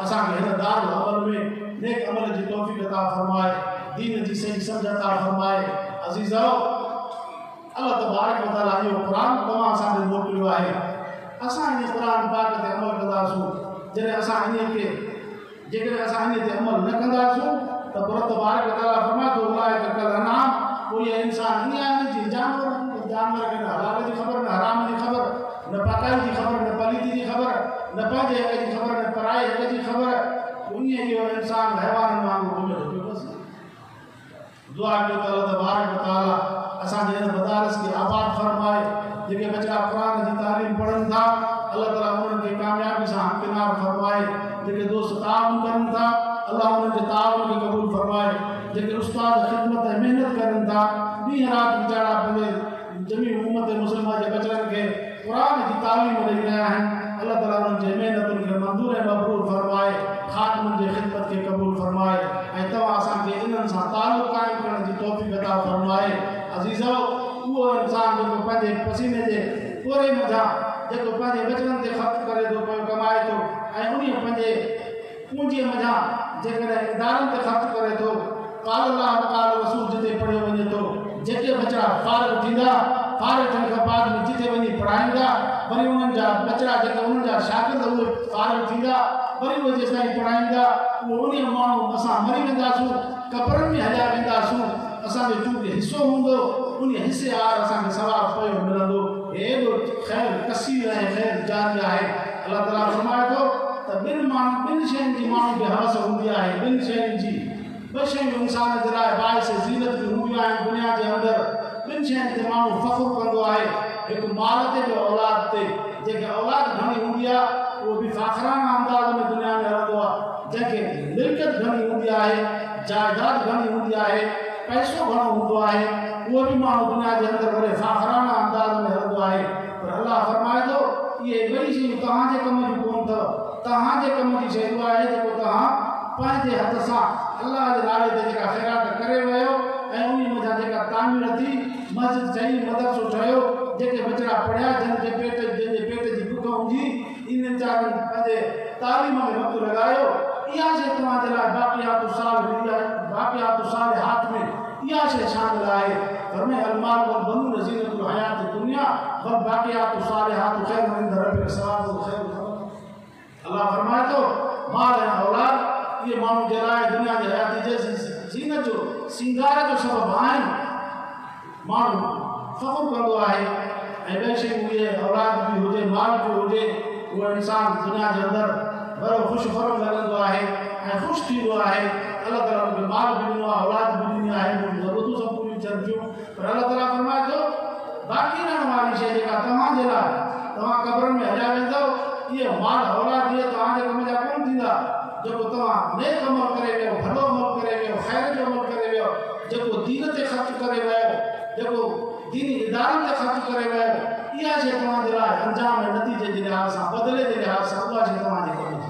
असां खे हिन दारुल अमल में नेक अमल जी तौफ़ीक़ अता फरमाए, दीन जी सही समझ अता फरमाए। अज़ीज़ो, अल्लाह तबारक व तआला इहो क़ुरान तव्हां असांखे मोकिलियो आहे। असां इन क़ुरान पाक ते अमल कंदासूं। जेकॾहिं असां इन ते अमल न कंदासूं त तबारक व तआला फरमाए थो उलाइक कल अनाम, कोई इंसान ईअं आहे जी जानवर खे न हलाल जी ख़बर, न हराम जी ख़बर, न पकाई जी ख़बर, न पलीती जी ख़बर, न पंहिंजे हक़ जी ख़बर, न पराए हक़ जी ख़बर। ईअं इहो इंसान हैवान वांगुरु घुमे थो पियो बसि। दुआ कयो त अल्लाह तबारक व तआला असांजे हिन मदारस खे आबाद फरमाए। जेके बच्चा क़ुरान जी तालीम पढ़नि था, अल्लाह ताला उन्हनि खे कामयाबी सां हमकिनार फरमाए। जेके दोस्त ताउन कनि था, अल्लाह उन्हनि जे ताउन खे क़बूल फरमाए। जेके उस्ताद ख़िदमत ऐं महिनत करनि था, ॾींहुं राति वीचारा पंहिंजे जमी उम्मत मुस्लिमा जे बचड़नि खे क़ुरान जी तालीम ॾेई रहिया आहिनि, अल्लाह ताला उन्हनि जे महिनतुनि खे मंज़ूर ऐं मक़बूल फरमाए, ख़ातमुनि जे ख़िदमत खे क़बूल फरमाए ऐं तव्हां असांखे इन्हनि सां तालुक़ क़ाइमु करण जी तौफ़ीक़ अता फरमाए। अज़ीज़ो, उहो इंसान जेको पंहिंजे पसीने जे कोरे मथां जेको पंहिंजे बचड़नि ते ख़र्चु करे थो पियो, कमाए थो, ऐं उन पंहिंजे पूंजीअ मथां जेकॾहिं इदारनि ते ख़र्चु करे थो, क़ाल अल्लाह व क़ाल रसूल जिते पढ़ियो वञे थो, जेके बचड़ा फारिग़ थींदा, फारिग़ थियण खां बाद में जिते वञी पढ़ाईंदा, वरी उन्हनि जा बचड़ा जेके उन्हनि जा शागिर्द उहे फारिग़ थींदा, वरी उहे जेसिताईं पढ़ाईंदा, उहो उन माण्हू असां मरी वेंदासूं, क़बरनि में हलिया वेंदासूं, असांजो चूंकि हिसो हूंदो, उन हिसे आर असांखे सवाबु पियो मिलंदो। हेॾो ख़ैर कसीर ऐं ख़ैर जारी आहे। अल्लाह ताला फरमाए थो त ॿिनि शयुनि जी माण्हू खे हवस हूंदी आहे। ॿिनि शयुनि जी, ॿ शयूं इंसान जे लाइ बाइस ज़ीनत बि हूंदियूं आहिनि दुनिया जे अंदरि। ॿिनि शयुनि ते माण्हू फ़ख़्रु कंदो आहे, हिकु माल ते ॿियो औलाद ते। जेके औलाद घणी हूंदी आहे उहो बि फ़ाख़राना अंदाज़ में दुनिया में हलंदो आहे। जंहिंखे मिल्कियत घणी हूंदी आहे, जाइदाद घणी हूंदी आहे, पैसो घणो हूंदो आहे, उहो बि माण्हू दुनिया जे अंदरि वॾे फ़ाख़राना अंदाज़ में हलंदो आहे। पर अल्लाह फरमाए थो इहे ॿई शयूं तव्हांजे कम जूं कोन अथव, तव्हांजे कम जी शयूं आहे जेको तव्हां पंहिंजे हथ सां अल्लाह जे नाले ते जेका ख़ैरात करे वियो ऐं उन मथां जेका तामीर थी, मस्जिद ठही, मदरसो ठहियो, जेके बचड़ा पढ़िया, जंहिंजे पेट जी बुख हुंजी, इन वीचारनि पंहिंजे तालीम में वक़्तु लॻायो। इहा शइ तव्हांजे लाइ बाक़ियात सालिहात में इहा शइ शामिल आहे। फरमाए अलमाल वल बनून ज़ीनतुल हयात दुनिया वल बाक़ियात सालिहात ख़ैरुन इंद रब्बिक सवाबुन ख़ैरुन। अल्लाह फरमाए थो माल ऐं औलाद इहे माण्हू जे लाइ दुनिया जे हयाती जे ज़ीनत जो सिंगार जो सबबु आहिनि। माण्हू फ़ख़्रु कंदो आहे ऐं ॿई शयूं इहे औलाद बि हुजे, माल बि हुजे, उहो इंसान दुनिया जे अंदरि बड़ो ख़ुशि ख़ुरम लॻंदो आहे ऐं ख़ुशि थींदो आहे। अल्लाह ताला मूंखे माल बि ॾिनो आहे, औलाद बि ॾिनी आहे, मुंहिंजी ज़रूरतूं सभु पूरियूं थियनि थियूं। पर अल्लाह ताला फरमाए थो बाक़ी रहण वारी शइ जेका तव्हांजे लाइ तव्हां क़बरनि में हलिया वेंदव, इहे माल औलाद इहे तव्हांजे कम जा कोन थींदा। जेको तव्हां नेक अमल करे वियो, भलो अमल करे वियो, ख़ैर जो अमल करे वियो, जेको दीन ते ख़र्चु करे वियो, जेको दीनी इदारनि ते ख़र्चु करे वियो, इहा शइ तव्हांजे लाइ अंजाम ऐं नतीजे जे लिहाज़ सां, बदिले जे लिहाज़ सां उहा शइ तव्हांजे कम जी।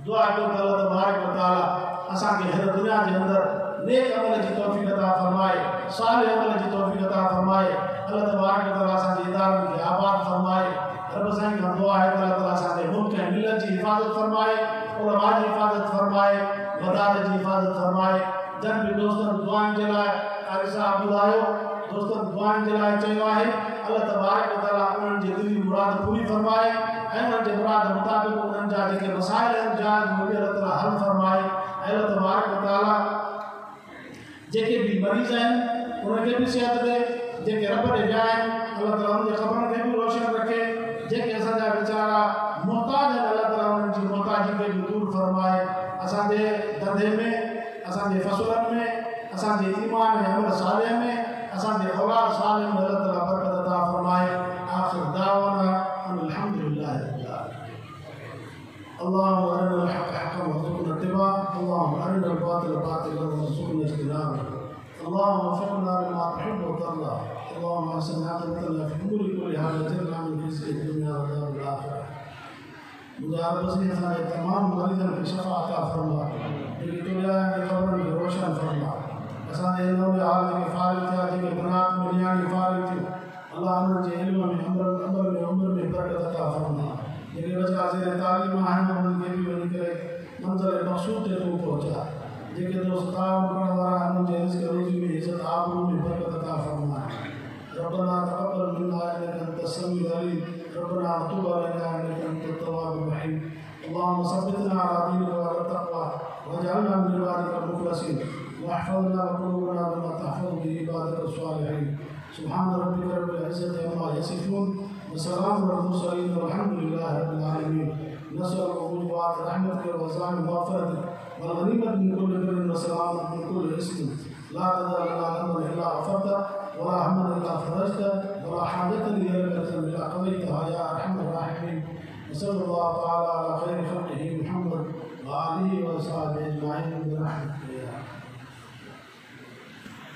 दुआ कयो त अल्लाह तबारक व तआला असांखे हिन दुनिया जे अंदरि नेक अमल जी तौफ़ीक़ अता फरमाए, सालिह अमल जी तौफ़ीक़ अता फरमाए। अल्लाह तबारक व तआला असांजे इदारनि खे आबाद फरमाए। रब साईं खां दुआ आहे त अल्लाह ताला असांजे मुल्क ऐं मिलत जी हिफ़ाज़त फरमाए, उलमा जी हिफ़ाज़त फरमाए, मदारस जी हिफ़ाज़त फरमाए। जन बि दोस्तनि दुआनि जे लाइ क़ारी साहब ॿुधायो, दोस्तनि दुआनि जे लाइ चयो आहे। अल्लाह तबारक व तआला उन्हनि जी दिली मुराद पूरी फरमाए ऐं उन्हनि जे मुराद मुताबिक़ उन्हनि जा जेके मसाइल आहिनि जाइज़ मुबी अल्लाह ताला हल फरमाए। अल्लाह तबारक व तआला जेके बि मरीज़ आहिनि उन्हनि खे बि सिहत ॾे, जेके रब ॾे विया आहिनि अल्लाह ताला उन्हनि जे ख़बरनि खे बि रोशन रखे। जेके असांजा वीचारा मुहताज आहिनि अल्लाह ताला उन्हनि जी मुहताजी खे बि दूर फरमाए। असांजे धंधे में, असांजे फ़सुलनि में, असांजे ईमान ऐं अमल सालिह में, असांजे औलाद सालिह में अल्लाह ताला बरकत अता फरमाए। आख़िर दावाना अल्हम्दुलिल्लाह रब्बिल आलमीन। अल्लाहुम्मा अरिनल हक़्क़ हक़्क़न वरज़ुक़ना इत्तिबाअह, अल्लाहुम्मा अरिनल बातिल बातिलन वरज़ुक़ना इज्तिनाबह, अल्लाहुम्मा वफ़िक़ना लिमा तुहिब्बु व तर्ज़ा, अल्लाहुम्मा अहसिन आक़िबतना फ़ी उमूरि कुल्लिहा वअजिरना मिन ख़िज़यि दुनिया व अज़ाबिल आख़िरह। मुझे अरबसी असांजे तमाम मरीज़नि खे शफ़ा अता फरमा, जेके तुलिया आहिनि क़बरनि खे रोशन फरमा। असांजे हिन हाल जेके फारिग़ थिया, जेके गुनाह में नियाणी फारिग़ थियूं, अल्लाह उन्हनि जे इल्म में, अमल में, उम्र में बरकत अता फरमा। जेके बच्चा ज़ेर तालीम आहिनि उन्हनि खे बि वञी करे मंज़िल मक़सूद ते तूं पहुचा। जेके दोस्त ताउन करण वारा आहिनि उन्हनि जे रिज़्क़ रोज़ी में इज़त आबरू में बरकत अता फरमा। रब्बना तक़ब्बल मिन्ना इन्नका अंतस समीउल अलीम। रब्बना तब अलैना इन्नका अंतत तव्वाबुर रहीम। अल्लाहुम्मा सब्बितना अला दीनिका व अला तक़वा वजअलना मिन इबादिकल मुख़लसीन वाहफ़ज़ना व क़ुलूबना बिमा तहफ़ज़ु बिही इबादकस सालिहीन। सुब्हान रब्बिका रब्बिल इज़्ज़ति अम्मा यसिफ़ून व सलामुन अलल मुरसलीन वल्हम्दुलिल्लाहि रब्बिल आलमीन। नसअलुका वजूहात रहमतिका व ज़ाम मग़फ़िरतिक वल गनीमत मिन कुल्लि बिर्रिन व सलामत मिन कुल्लि इस्मिन ला तदअ लना ज़ंबन इल्ला गफ़रतह वला हम्मन इल्ला फ़रजतह वला हाजतन हिय लक इल्ला क़ज़यतहा या अरहमर राहिमीन। वसल्लल्लाहु तआला अला खैरि ख़ल्क़िही मुहम्मद व आलिहि व अस्हाबिही अजमईन।